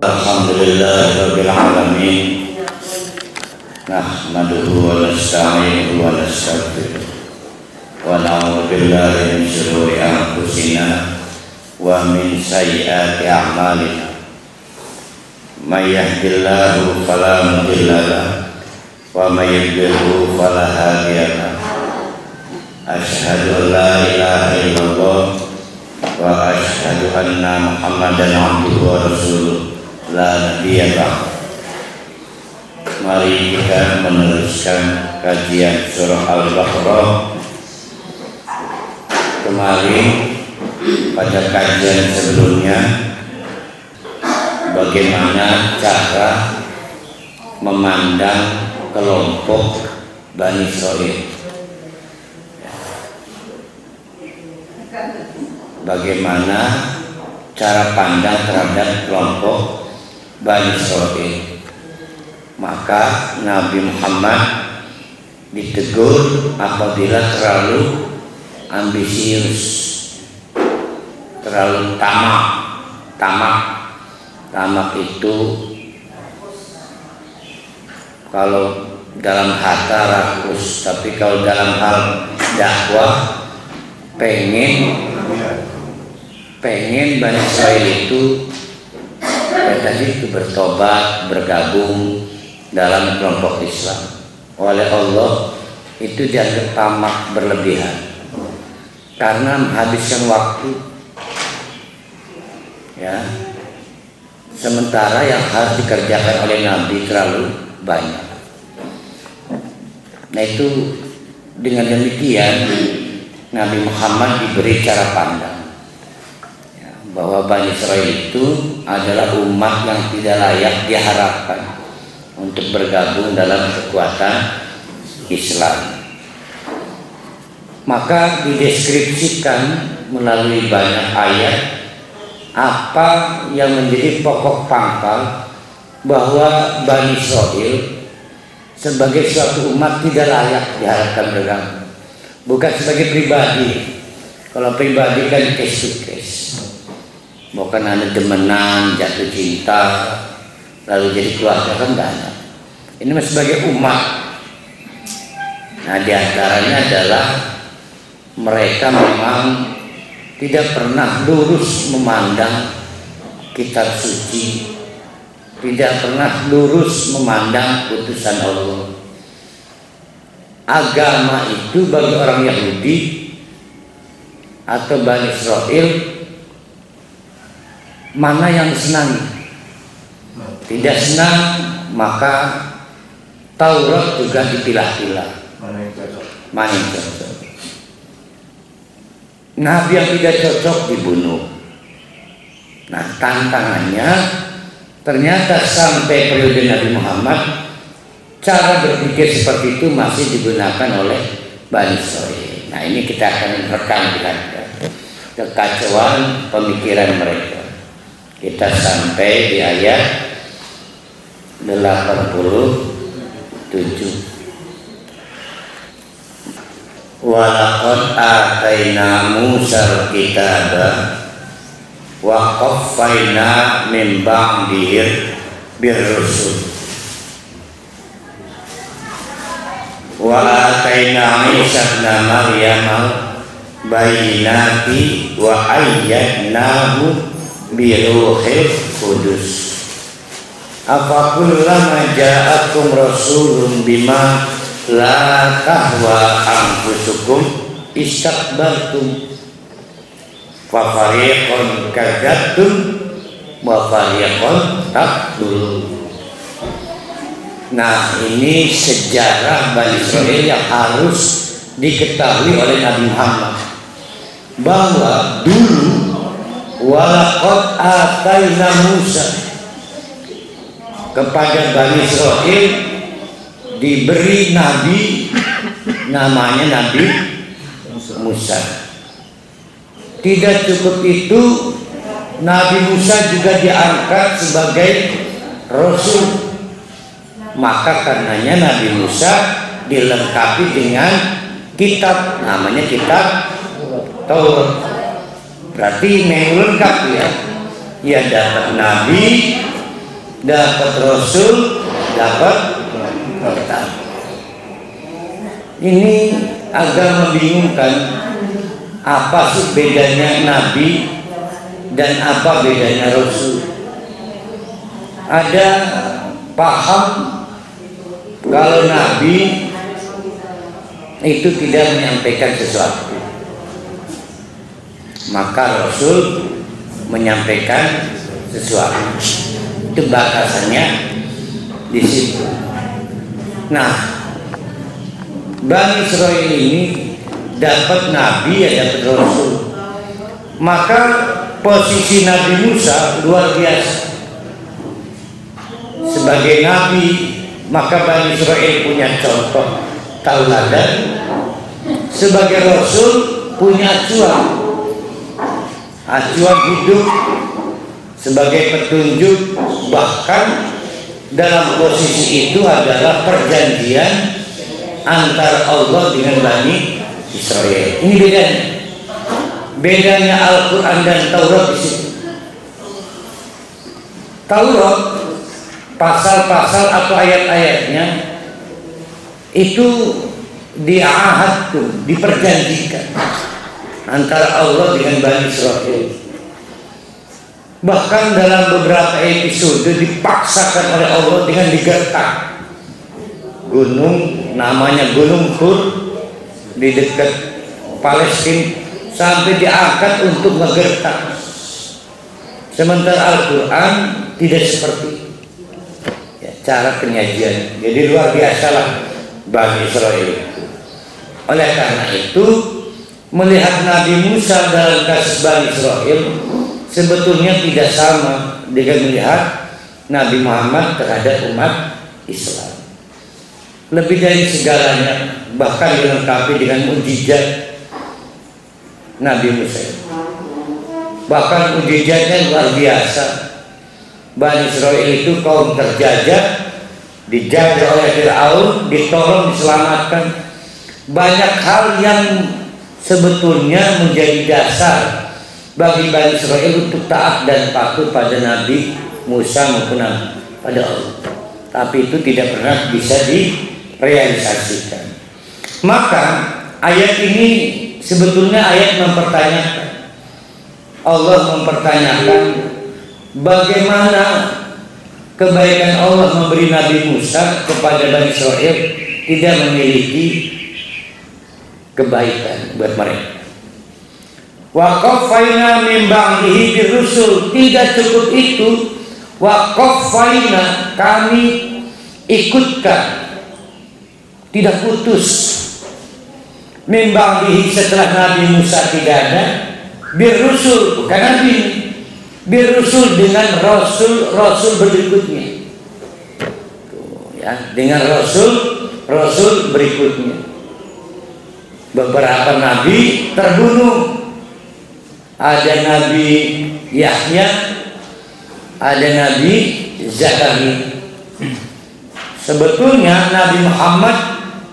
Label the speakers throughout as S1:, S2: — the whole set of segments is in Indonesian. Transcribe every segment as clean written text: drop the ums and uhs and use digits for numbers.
S1: Alhamdulillahirabbil alamin. Nahmaduhu wa nasta'inuhu wa nastaghfiruh. Wa na'udzu billahi min shururi anfusina wa min sayyiati a'malina. May yahdihillahu fala mudilla lahu wa may yudlilhu fala hadiya lahu. Asyhadu an la ilaha illallah wa asyhadu anna Muhammadan abduhu wa rasuluh. La nabiyya ba'd. Mari kita meneruskan kajian surah Al-Baqarah. Kemarin pada kajian sebelumnya bagaimana cara memandang kelompok Bani Israil. Bagaimana cara pandang terhadap kelompok Bani Israil. Maka Nabi Muhammad ditegur apabila terlalu ambisius, terlalu tamak itu kalau dalam harta rakus, tapi kalau dalam hal dakwah pengen Bani Israil itu tadi itu bertobat, bergabung dalam kelompok Islam. Oleh Allah itu dianggap tamak berlebihan karena menghabiskan waktu, ya. Sementara yang harus dikerjakan oleh Nabi terlalu banyak. Nah itu dengan demikian Nabi Muhammad diberi cara pandang bahwa Bani Israil itu adalah umat yang tidak layak diharapkan untuk bergabung dalam kekuatan Islam. Maka dideskripsikan melalui banyak ayat apa yang menjadi pokok pangkal bahwa Bani Israil sebagai suatu umat tidak layak diharapkan bergabung. Bukan sebagai pribadi. Kalau pribadi kan case to case. Bukan ada demenan, jatuh cinta, lalu jadi keluarga, kan banyak. Ini sebagai umat. Nah diantaranya adalah mereka memang tidak pernah lurus memandang kitab suci, tidak pernah lurus memandang putusan Allah. Agama itu bagi orang Yahudi atau Bani Israil mana yang disenangi? Tidak senang maka Taurat juga dipilah-pilah. Mana yang cocok? Nabi yang tidak cocok dibunuh. Nah tantangannya ternyata sampai periode Nabi Muhammad cara berpikir seperti itu masih digunakan oleh Bani Israil. Nah ini kita akan rekam kekacauan pemikiran mereka. Kita sampai di ayat 87. Walaqad ataina Musal kitaba wa qaffayna min ba'dihi birrusul wa ataina Isa ibn Maryam bayyinati wa ayyadnahu biruhil kudus. Afa kullama ja'akum rasulun bima la tahwa anfusukum istakbartum fa fariqan kadzabtum wa fariqan taqtulun. Nah ini sejarah Bani Israil yang harus diketahui oleh Nabi Muhammad bahwa dulu walaqad ataina Musa, kepada Bani Israil diberi nabi namanya Nabi Musa. Tidak cukup itu, Nabi Musa juga diangkat sebagai Rasul. Maka karenanya Nabi Musa dilengkapi dengan kitab, namanya kitab Taurat. Berarti memang lengkap ya. Ya dapat nabi, dapat Rasul, dapat kitab. Ini agak membingungkan. Apa sih bedanya Nabi dan apa bedanya Rasul? Ada paham kalau Nabi itu tidak menyampaikan sesuatu, maka Rasul menyampaikan sesuatu. Itu batasannya di situ. Nah, Bani Israil ini dapat Nabi, ya dapat Rasul. Maka posisi Nabi Musa luar biasa. Sebagai Nabi, maka Bani Israil punya contoh tauladan. Sebagai Rasul punya acuan hidup sebagai petunjuk. Bahkan dalam posisi itu adalah perjanjian antara Allah dengan Bani Israil. Ini bedanya Al-Quran dan Taurat di situ. Taurat pasal-pasal atau ayat-ayatnya itu diahad, diperjanjikan antara Allah dengan Bani Israil. Bahkan dalam beberapa episode dipaksakan oleh Allah dengan digertak gunung, namanya Gunung Hur di dekat Palestina, sampai diangkat untuk ngegertak. Sementara Al-Quran tidak seperti itu. Ya, cara penyajian. Jadi luar biasalah Bani Israil. Oleh karena itu, melihat Nabi Musa dalam kasus Bani Israil sebetulnya tidak sama dengan melihat Nabi Muhammad terhadap umat Islam. Lebih dari segalanya, bahkan dilengkapi dengan mukjizat Nabi Musa. Bahkan mukjizatnya luar biasa. Bani Israil itu kaum terjajah, dijajah oleh Fir'aun, ditolong, diselamatkan. Banyak hal yang sebetulnya menjadi dasar bagi Bani Israil untuk taat dan patuh pada Nabi Musa maupun pada Allah. Tapi itu tidak pernah bisa direalisasikan. Maka ayat ini sebetulnya ayat mempertanyakan. Allah mempertanyakan bagaimana kebaikan Allah memberi Nabi Musa kepada Bani Israil tidak memiliki kebaikan buat mereka. Wa qaffayna min ba'dihi birusul. Tidak cukup itu, wa qaffayna, kami ikutkan, tidak putus, min ba'dihi, setelah Nabi Musa tidak ada, birusul, bukan Nabi, birusul, dengan rasul berikutnya. Tuh, ya, dengan rasul berikutnya. Beberapa nabi terbunuh. Ada Nabi Yahya, ada Nabi Zakaria. Sebetulnya Nabi Muhammad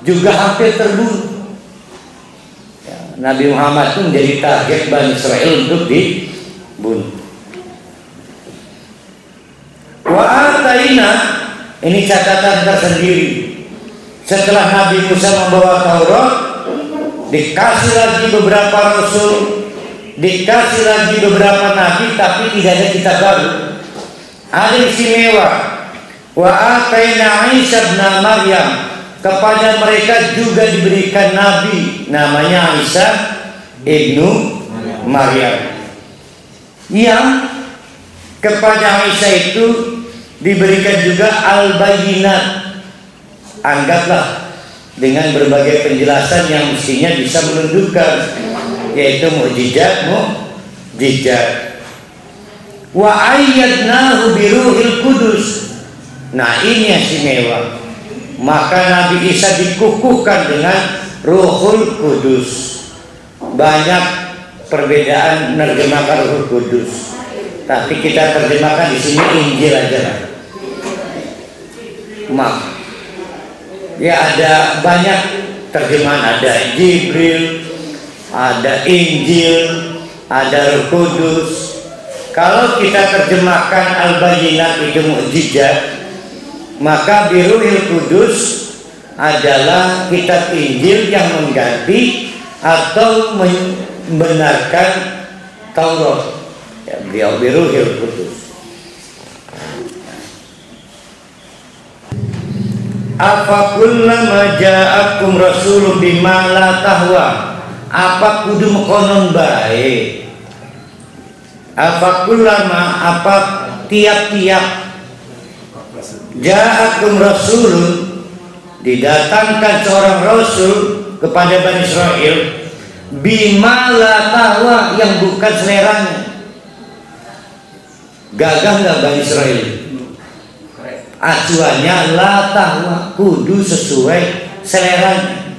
S1: juga hampir terbunuh. Ya, Nabi Muhammad itu menjadi target Bani Israil untuk dibunuh. Wa ataina, ini catatan tersendiri. Setelah Nabi Musa membawa Taurat, dikasih lagi beberapa rasul, dikasih lagi beberapa nabi, tapi tidak ada kitab baru. Ada istimewa. Wa ataina Isa bin Maryam, kepada mereka juga diberikan nabi namanya Isa ibnu Maryam, yang kepada Isa itu diberikan juga al-bayyinat. Anggaplah dengan berbagai penjelasan yang mestinya bisa menunjukkan, yaitu mukjizat. Wa ayyadnahu biruhil kudus. Nah, ini yang istimewa. Maka Nabi Isa dikukuhkan dengan Ruhul Kudus. Banyak perbedaan menerjemahkan Ruhul Kudus, tapi kita terjemahkan di sini Injil aja lah. Ya, ada banyak terjemahan, ada Jibril, ada Injil, ada Ruh Kudus. Kalau kita terjemahkan Al-Bayyinat itu mukjizat, maka Biruhil Kudus adalah kitab Injil yang mengganti atau membenarkan Taurat. Ya, beliau Biruhil Kudus. Apa kullama ja'akum rasulun bima la tahwa, apa kudu konon bae, apa kullama, apa tiap-tiap ja'akum rasulun, didatangkan seorang rasul kepada Bani Israel bima la tahwa, yang bukan seleranya. Gagah nggak Bani Israel? Acuannya la tahwa, kudu sesuai seleranya.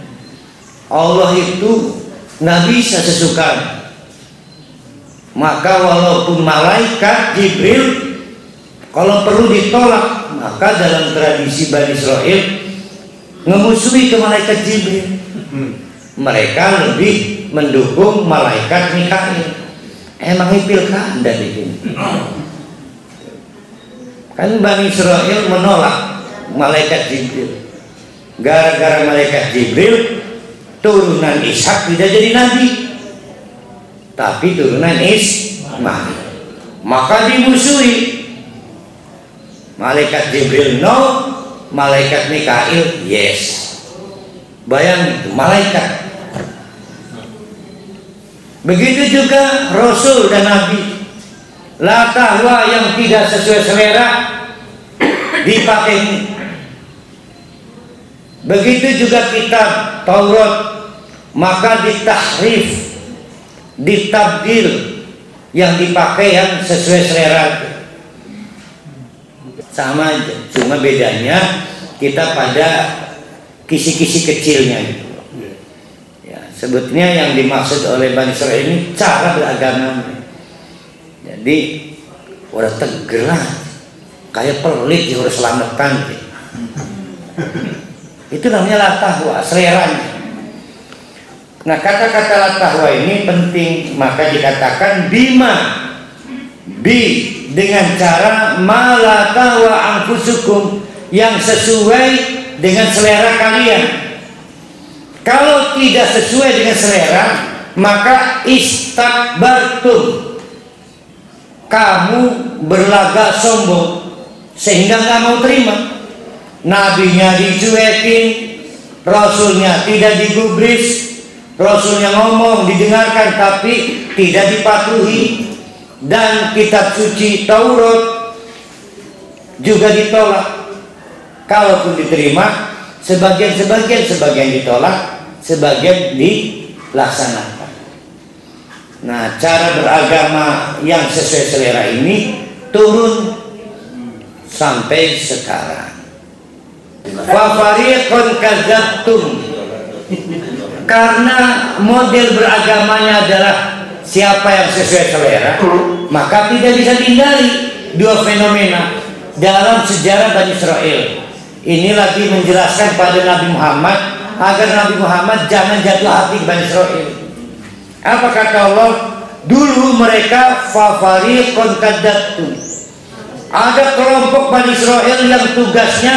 S1: Allah itu nggak bisa sesukanya. Maka walaupun malaikat Jibril kalau perlu ditolak, maka dalam tradisi Bani Israel ngemusuhi ke malaikat Jibril. Mereka lebih mendukung malaikat Mikail. Emang hipil kan dari ini? Kan Bani Israel menolak malaikat Jibril. Gara-gara malaikat Jibril, turunan Ishak tidak jadi nabi, tapi turunan Ismail. Maka dimusuhi. Malaikat Jibril no, malaikat Mikail yes. Bayang itu malaikat. Begitu juga Rasul dan Nabi. La tahwa, yang tidak sesuai selera dipakai. Begitu juga kitab Taurat, maka ditahrif, ditabdil, yang dipakai yang sesuai selera. Sama aja, cuma bedanya kita pada kisi-kisi kecilnya gitu. Ya, sebetulnya yang dimaksud oleh Bani Israel ini cara beragama. Jadi udah tegeran, kayak pelit yang harus selamatkan gitu. Itu namanya la tahwa, seleranya. Nah, kata-kata la tahwa ini penting, maka dikatakan bima, dengan cara ma la tahwa anfusukum, yang sesuai dengan selera kalian. Kalau tidak sesuai dengan selera, maka istakbartum, kamu berlagak sombong sehingga nggak mau terima. Nabinya dicuekin, rasulnya tidak digubris, rasulnya ngomong didengarkan tapi tidak dipatuhi, dan kitab suci Taurat juga ditolak. Kalaupun diterima, sebagian ditolak, sebagian dilaksanakan. Nah, cara beragama yang sesuai selera ini turun sampai sekarang. Wa fariqun kadzabtum, karena model beragamanya adalah siapa yang sesuai selera, maka tidak bisa dihindari dua fenomena dalam sejarah Bani Israel. Ini lagi menjelaskan pada Nabi Muhammad agar Nabi Muhammad jangan jatuh hati ke Bani Israel. Apa kata Allah? Dulu mereka fariqun kadzabtum, ada kelompok Bani Israel yang tugasnya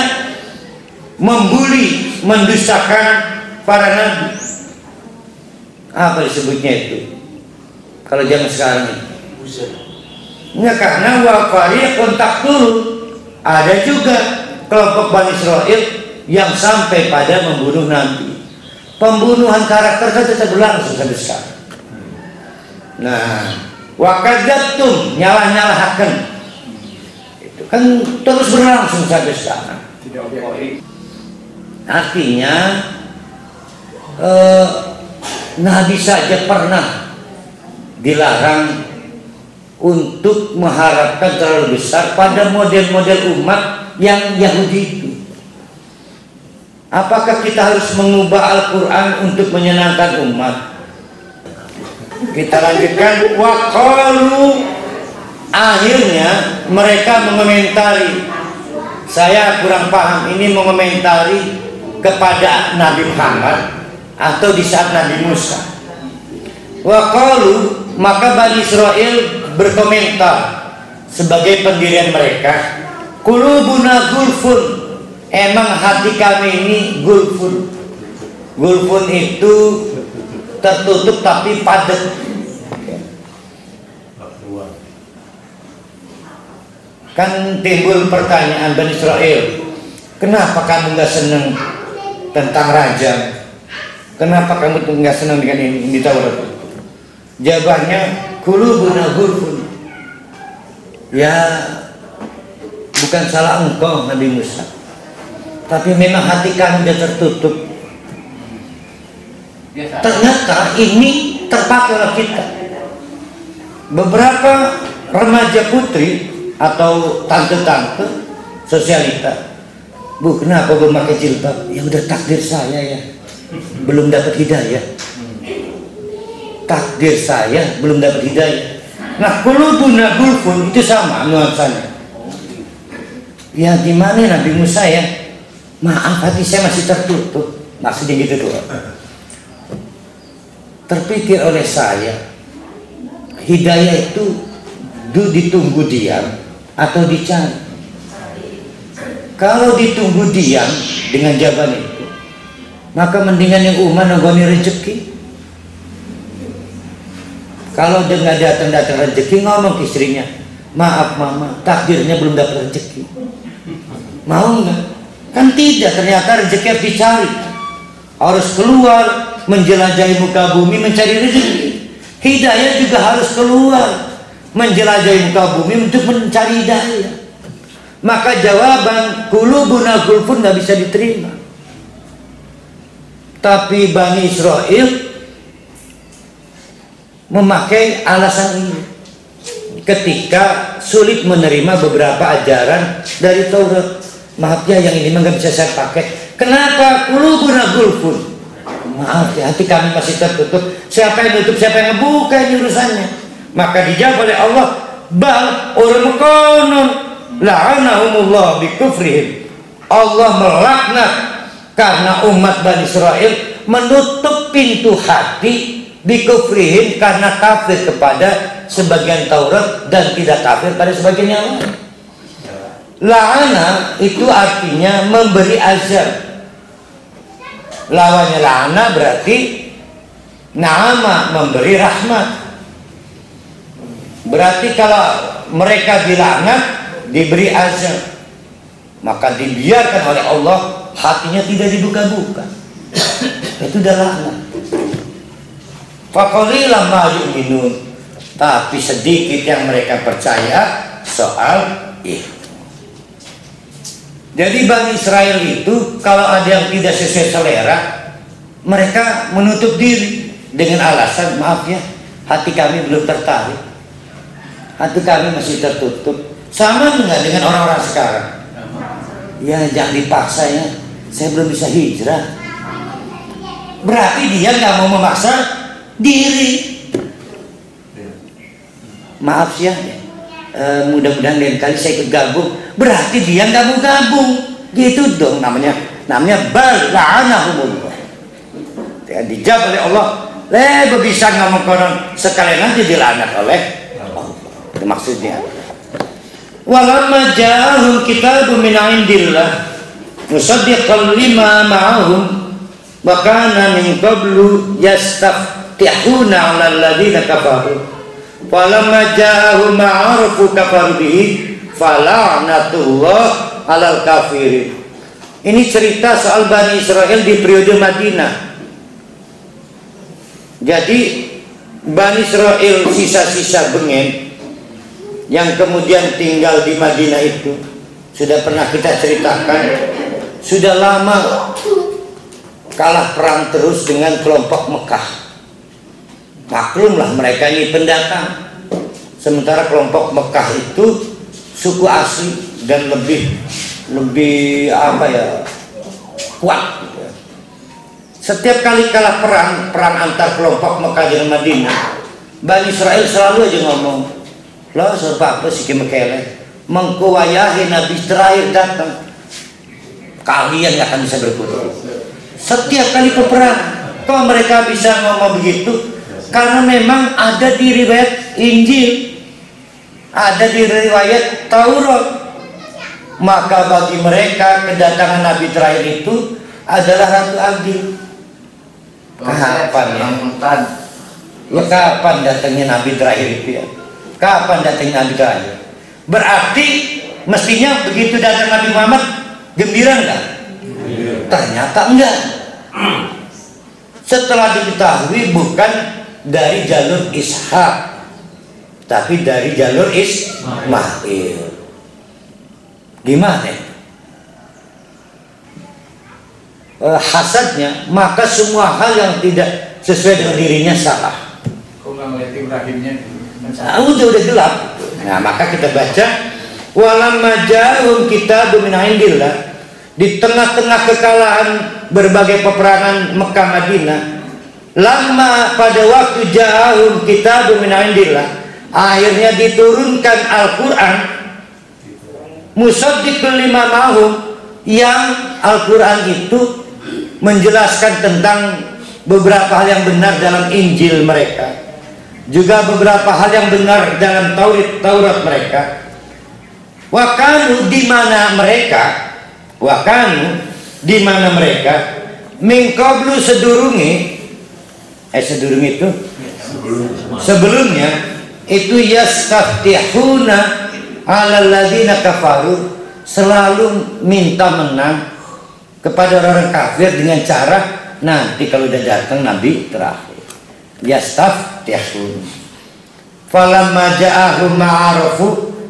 S1: membuli, mendustakan para nabi. Apa disebutnya itu kalau zaman sekarang ini? Enggak, karena wa fariqun taqtulu, ada juga kelompok Bani Israel yang sampai pada membunuh nabi. Pembunuhan karakter kan tetap berlangsung sampai sekarang. Nah, wa kadzabtum, nyalah-nyalahaken, itu kan terus berlangsung sampai sekarang. Artinya Nabi saja pernah dilarang untuk mengharapkan terlalu besar pada model-model umat yang Yahudi itu. Apakah kita harus mengubah Al-Quran untuk menyenangkan umat? Kita lanjutkan. Waqalu, akhirnya mereka mengomentari. Saya kurang paham, ini mengomentari kepada Nabi Muhammad atau di saat Nabi Musa. Waqalu, maka Bani Israel berkomentar sebagai pendirian mereka, qulubuna gulfun, emang hati kami ini gulfun. Gulfun itu tertutup tapi padat. Kan timbul pertanyaan Bani Israel, kenapa kamu nggak senang tentang raja? Kenapa kamu tuh nggak senang dengan ini di Taurat? Jawabannya, qulubuna gulfun. Ya, bukan salah engkau Nabi Musa, tapi memang hati kami sudah tertutup. Ternyata ini terpakai oleh kita. Beberapa remaja putri atau tante-tante sosialita, Bu, kenapa belum pakai jilbab? Ya udah takdir saya ya, belum dapat hidayah. Takdir saya belum dapat hidayah. Nah, qulubuna gulfun itu sama nuansanya. Ya gimana Nabi Musa ya? Maaf, hati saya masih tertutup. Maksudnya gitu doang. Terpikir oleh saya, hidayah itu ditunggu diam atau dicari. Kalau ditunggu diam dengan jawaban itu, maka mendingan yang umat nggoni rezeki. Kalau dengan datang rezeki, ngomong ke istrinya, maaf mama, takdirnya belum dapat rezeki. Mau nggak? Kan tidak, ternyata rezeki harus dicari. Harus keluar menjelajahi muka bumi mencari rezeki. Hidayah juga harus keluar menjelajahi muka bumi untuk mencari hidayah. Maka jawaban qulubuna gulfun nggak bisa diterima. Tapi Bani Israel memakai alasan ini ketika sulit menerima beberapa ajaran dari Taurat. Maaf ya, yang ini nggak bisa saya pakai. Kenapa qulubuna gulfun? Maaf ya, hati kami masih tertutup. Siapa yang nutup, siapa yang ngebuka, ini urusannya. Maka dijawab oleh Allah, bal orang konon la'anahumullah bikufrihim. Allah melaknat karena umat Bani Israel menutup pintu hati bikufrihim, karena kafir kepada sebagian Taurat dan tidak kafir pada sebagian yang lain. La'ana itu artinya memberi azab. Lawannya la'ana berarti na'ama, memberi rahmat. Berarti kalau mereka dilaknat, diberi azab, maka dibiarkan oleh Allah, hatinya tidak dibuka-buka. Itu udah laknat. Faqalilan ma yu'minun. Tapi sedikit yang mereka percaya soal itu. Jadi Bani Israel itu kalau ada yang tidak sesuai selera, mereka menutup diri dengan alasan, maaf ya, hati kami belum tertarik, hati kami masih tertutup. Sama enggak dengan orang-orang sekarang? Ya jangan dipaksa ya, saya belum bisa hijrah. Berarti dia nggak mau memaksa diri. Maaf ya, mudah-mudahan lain kali saya ikut gabung. Berarti dia nggak mau gabung, gitu dong namanya bal la'anahumullah. Ya, dijawab oleh Allah, bisa ngomong konon sekalian nanti dilaknat oleh Allah. Itu maksudnya. Walamma ja'ahum kitabun min 'indillah musaddiqan lima ma'ahum wa kana min qablu yastaftihuna 'alal ladzina kafaru. Falamma ja'ahum ma'arufu kafaru bihi fala'natullah 'alal kafirin. Ini cerita soal Bani Israel di periode Madinah. Jadi Bani Israel sisa-sisa bengen yang kemudian tinggal di Madinah itu sudah pernah kita ceritakan, sudah lama kalah perang terus dengan kelompok Mekah. Maklumlah mereka ini pendatang, sementara kelompok Mekah itu suku asli dan lebih kuat. Setiap kali kalah perang antar kelompok Mekah dan Madinah, Bani Israel selalu aja ngomong, lo sebab apa sih kemekele mengkuayahi Nabi terakhir datang, kalian gak akan bisa berkutik. Setiap kali peperangan, kalau mereka bisa ngomong begitu, karena memang ada di riwayat Injil ada di riwayat Taurat. Maka bagi mereka kedatangan Nabi terakhir itu adalah Ratu Adil. Kapan ya? Ya kapan datangnya Nabi terakhir itu ya? Kapan datangnya Nabi terakhir? Berarti mestinya begitu datang Nabi Muhammad gembira enggak? Ternyata enggak. Setelah diketahui bukan dari jalur Ishak, tapi dari jalur Ismail. Gimana? Hasadnya, maka semua hal yang tidak sesuai dengan dirinya salah.
S2: Kok nggak ngeliat Ibrahimnya?
S1: Udah gelap. Nah, maka kita baca walamma ja'ahum kitabun min indillah. Di tengah-tengah kekalahan berbagai peperangan Mekah Madinah, lama pada waktu ja'ahum kitabun min indillah, akhirnya diturunkan Al-Qur'an musaddiqul lima ma'hum, yang Al-Qur'an itu menjelaskan tentang beberapa hal yang benar dalam Injil mereka, juga beberapa hal yang benar dalam Taurat mereka. Wakanu di mana mereka min qablu sebelumnya itu yastaftihuna alal ladzina kafaru, selalu minta menang kepada orang kafir dengan cara nanti kalau udah datang Nabi terakhir. Yastaftihun falamma ja'ahum ma'arafu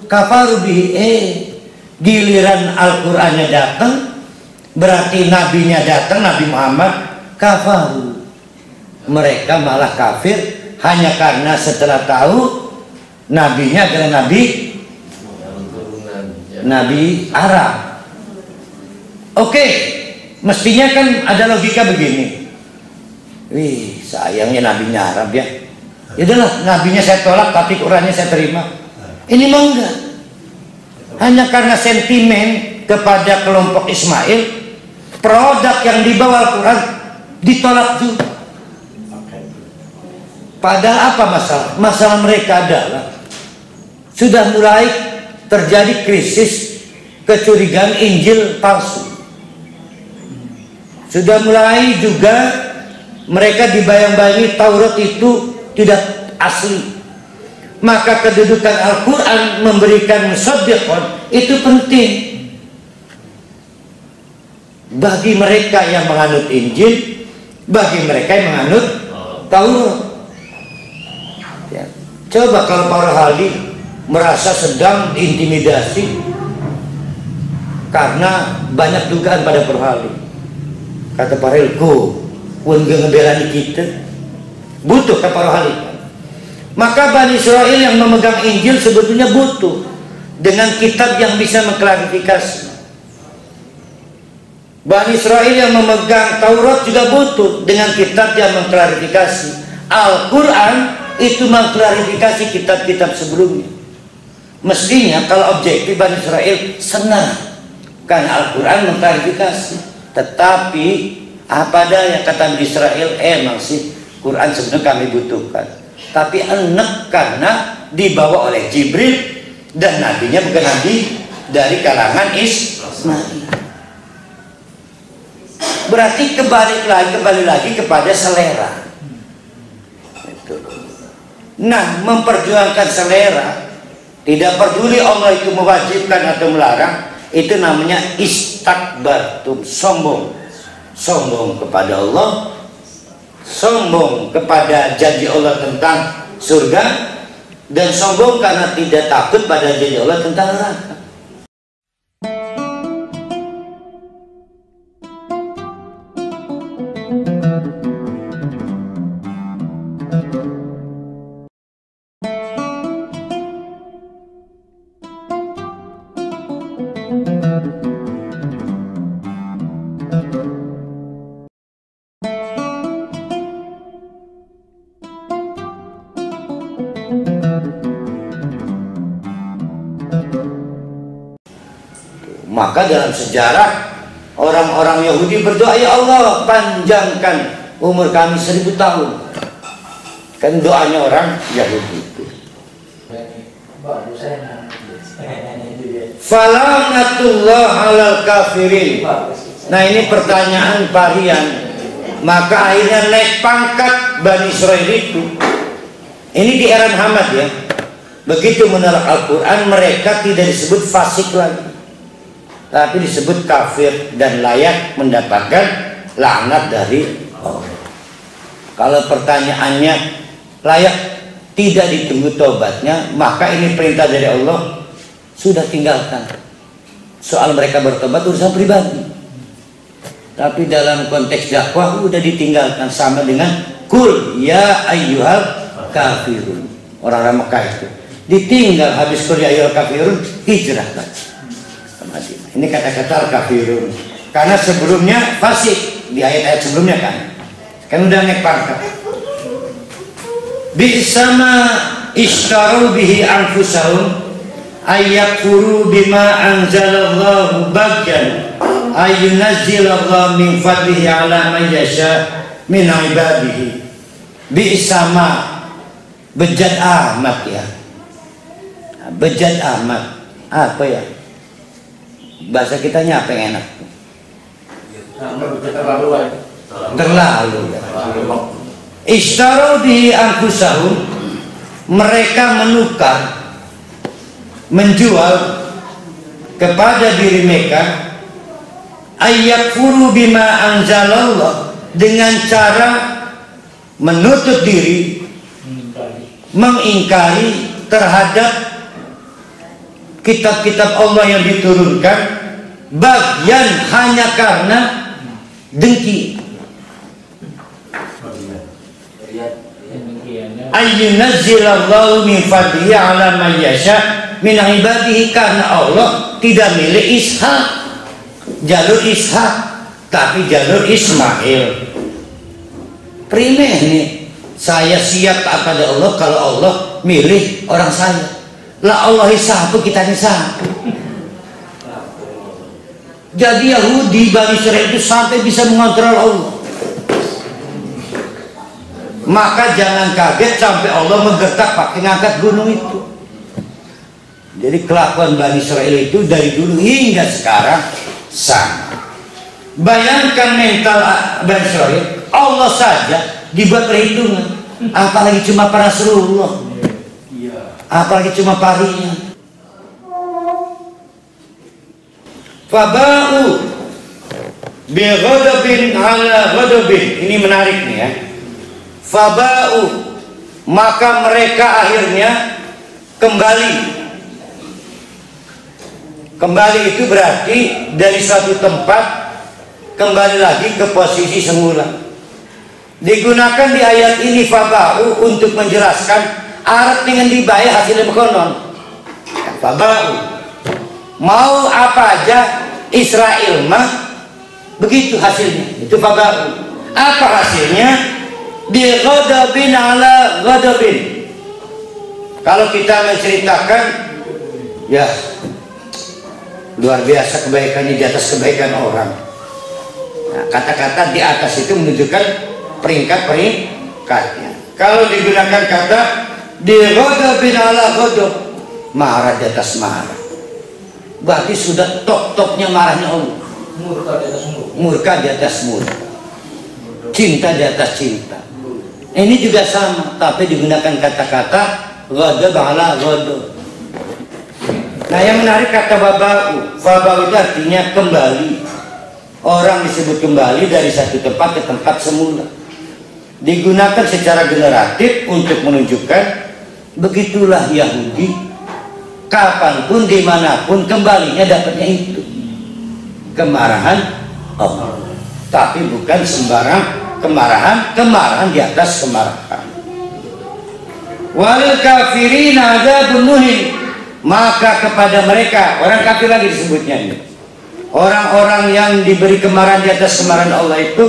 S1: kafaru bihi. Giliran Al-Qur'annya datang, berarti nabinya datang, Nabi Muhammad, kafaru, mereka malah kafir hanya karena setelah tahu nabinya adalah Nabi Arab. Oke, mestinya kan ada logika begini. Wih, sayangnya nabinya Arab ya. Yaudahlah, nabinya saya tolak tapi Qurannya saya terima. Ini mau enggak? Hanya karena sentimen kepada kelompok Ismail, produk yang dibawa Al-Quran ditolak juga. Padahal apa masalah? Masalah mereka adalah sudah mulai terjadi krisis kecurigaan Injil palsu. Sudah mulai juga mereka dibayang-bayangi Taurat itu tidak asli. Maka kedudukan Al-Quran memberikan musaddiqon itu penting bagi mereka yang menganut Injil, bagi mereka yang menganut Taurat. Ya. Coba kalau para hali merasa sedang diintimidasi karena banyak dugaan pada perhali, kata para ilku pun ngebelani kita, butuh ke para hali. Maka Bani Israel yang memegang Injil sebetulnya butuh dengan kitab yang bisa mengklarifikasi. Bani Israel yang memegang Taurat juga butuh dengan kitab yang mengklarifikasi. Al-Quran itu mengklarifikasi kitab-kitab sebelumnya. Mestinya kalau objektif Bani Israel senang karena Al-Quran mengklarifikasi. Tetapi apa daya kata Bani Israel, emang sih Quran sebenarnya kami butuhkan, tapi enak karena dibawa oleh Jibril dan nabinya bukan nabi dari kalangan Ismail. Berarti kembali lagi kepada selera. Nah, memperjuangkan selera, tidak peduli Allah itu mewajibkan atau melarang, itu namanya istakbartum, sombong kepada Allah, sombong kepada janji Allah tentang surga, dan sombong karena tidak takut pada janji Allah tentang neraka. Maka dalam sejarah orang-orang Yahudi berdoa, ya Allah panjangkan umur kami 1000 tahun. Kan doanya orang Yahudi itu.
S2: Saya
S1: Falanatullah alal kafirin. Nah, ini pertanyaan varian. Maka akhirnya naik pangkat Bani Israil itu. Ini di era Muhammad ya. Begitu menolak Al-Quran, mereka tidak disebut fasik lagi, tapi disebut kafir dan layak mendapatkan laknat dari Allah. Kalau pertanyaannya layak tidak ditunggu tobatnya, maka ini perintah dari Allah, sudah tinggalkan. Soal mereka bertobat urusan pribadi. Tapi dalam konteks dakwah udah ditinggalkan, sama dengan kul ya ayyuhal kafirun. Orang-orang Mekah itu ditinggal, habis kul ya ayyuhal kafirun, hijrah lagi ke Madinah. Ini kata-kata al-kafirun. Karena sebelumnya fasik di ayat-ayat sebelumnya kan udah naik pangkat. Bi'sama ishtaru bihi anfusahum ayyakfuru bima anzalallahu bagyan ayyunazzilallahu min fadlihi ala man yasha min ibadihi. Bi'sama, bejat amat ya, bejat amat. Apa ya bahasa kitanya, apa yang enak? Terlalu. Ishtaru bihi anfusahum, mereka menukar, menjual kepada diri mereka, ayyakfuru bima anzalallah, dengan cara menutup diri, mengingkari terhadap kitab-kitab Allah yang diturunkan, bagian hanya karena dengki. Ayyunazzilallahu min fadlihi ala man yasha min ibadihi, karena Allah tidak milih Ishak, jalur Ishak, tapi jalur Ismail. Primeh nih, saya siap taat pada Allah kalau Allah milih orang saya. Lah Allah satu, kita ini satu. Jadi Yahudi Bani Israil itu sampai bisa mengontrol Allah. Maka jangan kaget sampai Allah menggertak pakai ngangkat gunung itu. Jadi kelakuan Bani Israil itu dari dulu hingga sekarang sama. Bayangkan mental Bani Israil, Allah saja dibuat perhitungan, apalagi cuma para Rasulullah, apalagi cuma parinya. Faba'u bi ghadabin ala ghadabin. Ini menarik nih ya. Faba'u, maka mereka akhirnya kembali. Kembali itu berarti dari suatu tempat kembali lagi ke posisi semula. Digunakan di ayat ini faba'u untuk menjelaskan arat dengan dibayar hasilnya berkonon. Faba'u, mau apa aja Israel mah begitu hasilnya. Itu faba'u. Apa hasilnya? Bi ghadabin ala ghadabin. Kalau kita menceritakan, ya luar biasa kebaikannya di atas kebaikan orang. Nah, kata-kata di atas itu menunjukkan peringkat-peringkatnya. Kalau digunakan kata di ghadabin ala ghadab, marah di atas marah, berarti sudah top-topnya marahnya Allah. Murka di atas murka, cinta di atas cinta. Ini juga sama, tapi digunakan kata-kata ghadab ala ghadab. Nah, yang menarik kata babau. Babau itu artinya kembali. Orang disebut kembali dari satu tempat ke tempat semula. Digunakan secara generatif untuk menunjukkan begitulah Yahudi. Kapanpun, dimanapun, kembalinya dapatnya itu. Kemarahan Allah. Tapi bukan sembarang kemarahan di atas kemarahan. Wal kafirin adzabun muhin, maka kepada mereka, orang kafir lagi disebutnya ini, orang-orang yang diberi kemarahan di atas kemarahan Allah itu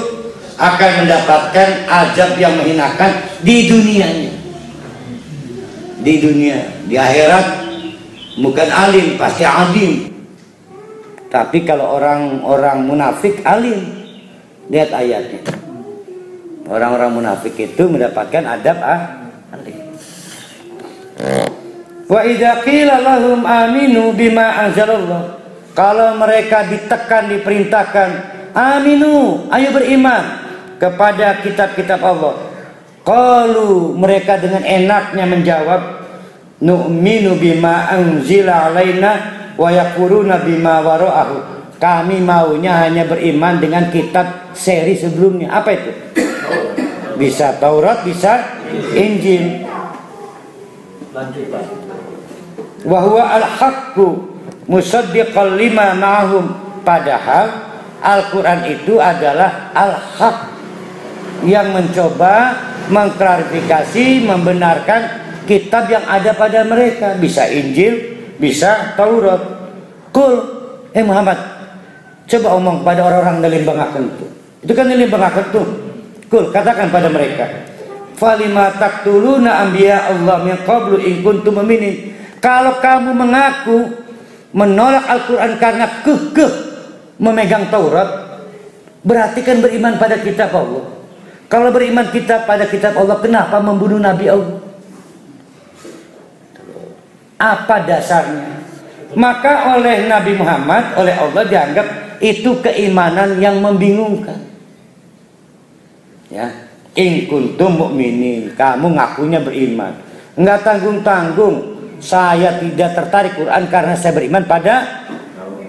S1: akan mendapatkan azab yang menghinakan di dunianya. Di dunia, di akhirat bukan alim, pasti adim. Tapi kalau orang-orang munafik alim, lihat ayatnya. Orang-orang munafik itu mendapatkan adab alim.
S3: Wa idza qila lahum aminu bima anzalallah, kalau mereka ditekan, diperintahkan aminu, ayo beriman kepada kitab-kitab Allah, qalu, mereka dengan enaknya menjawab, nu'minu bima anzila alaina wa yakfuruna bima wara'ahu, kami maunya hanya beriman dengan kitab seri sebelumnya. Apa itu? Bisa Taurat, bisa Injil. Wa huwa al-haqqu musaddiqan lima ma'hum, padahal Al-Quran itu adalah al-haq yang mencoba mengklarifikasi, membenarkan kitab yang ada pada mereka. Bisa Injil, bisa Taurat. Qul, Muhammad, coba omong pada orang-orang nalimbangkeun itu kan nalimbangkeun tuh. Qul, katakan pada mereka, falima taqtuluna anbiya Allah min qablu in kuntum mu'minin. Kalau kamu mengaku menolak Al-Quran karena kekeh memegang Taurat, berarti kan beriman pada kitab Allah. Kalau beriman kita pada kitab Allah, kenapa membunuh Nabi Allah? Apa dasarnya? Maka oleh Nabi Muhammad, oleh Allah dianggap itu keimanan yang membingungkan. Ya, in kuntum mu'minin, kamu ngakunya beriman, enggak tanggung-tanggung. Saya tidak tertarik Quran karena saya beriman pada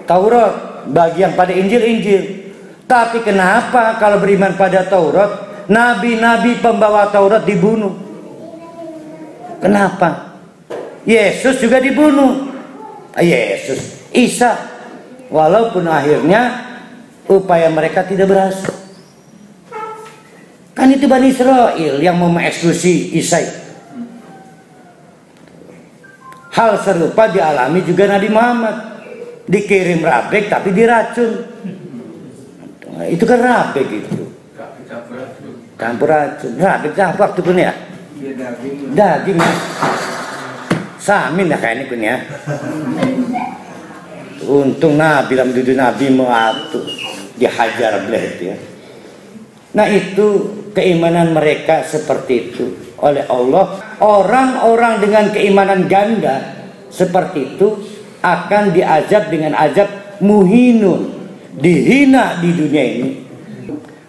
S3: Taurat, bagi yang pada Injil. Tapi kenapa kalau beriman pada Taurat, nabi-nabi pembawa Taurat dibunuh? Kenapa? Yesus juga dibunuh. Yesus, Isa, walaupun akhirnya upaya mereka tidak berhasil. Kan itu Bani Israel yang mau mengeksekusi Isa. Hal serupa dialami juga Nabi Muhammad, dikirim rabek tapi diracun. Nah, itu kan rabek itu. Campur racun. Rabek apa waktu pun ya? Daging. Samin ya kayak ini pun ya. Untung Nabi dalam duduk Nabi mewaktu dihajar belah itu ya. Nah itu keimanan mereka seperti itu. Oleh Allah, orang-orang dengan keimanan ganda seperti itu akan diazab dengan azab muhinun, dihina di dunia ini.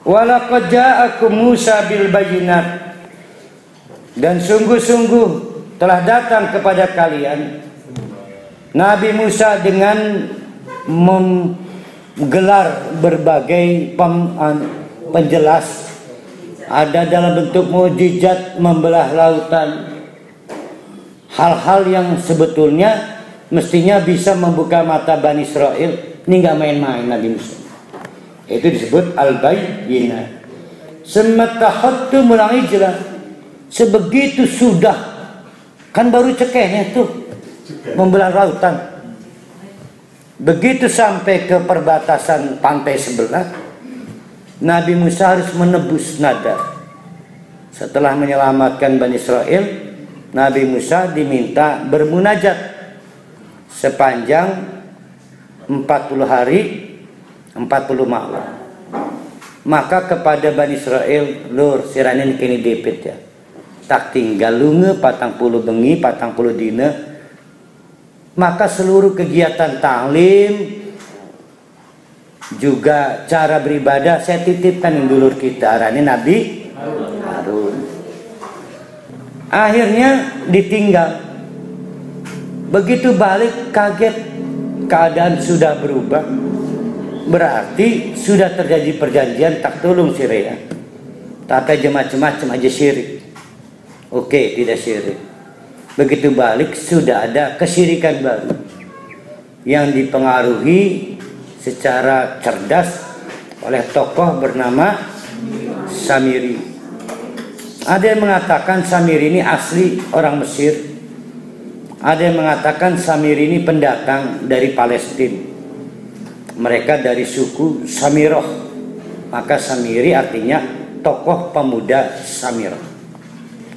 S3: Walaqad ja'akum Musa bil bayyinat, dan sungguh-sungguh telah datang kepada kalian Nabi Musa dengan menggelar berbagai penjelas. Ada dalam bentuk mukjizat membelah lautan, hal-hal yang sebetulnya mestinya bisa membuka mata Bani Israel. Ini nggak main-main Nabi Musa. Itu disebut al-bayyinah. Sematahattu mulangijlah, sebegitu sudah, kan baru cekehnya tuh membelah lautan. Begitu sampai ke perbatasan pantai sebelah, Nabi Musa harus menebus nada. Setelah menyelamatkan Bani Israel, Nabi Musa diminta bermunajat sepanjang 40 hari 40 malam. Maka kepada Bani Israel, lur siranin kini depet ya, tak tinggal lunge 40 bengi 40 dina. Maka seluruh kegiatan ta'lim juga cara beribadah saya titipkan yang dulur kita, arane Nabi Harun. Akhirnya ditinggal. Begitu balik kaget, keadaan sudah berubah. Berarti sudah terjadi perjanjian tak tolong Syria. Tapi aja macam-macam aja syirik. Oke, tidak syirik. Begitu balik sudah ada kesyirikan baru yang dipengaruhi secara cerdas oleh tokoh bernama Samiri. Ada yang mengatakan Samiri ini asli orang Mesir. Ada yang mengatakan Samiri ini pendatang dari Palestina. Mereka dari suku Samiroh. Maka Samiri artinya tokoh pemuda Samiroh.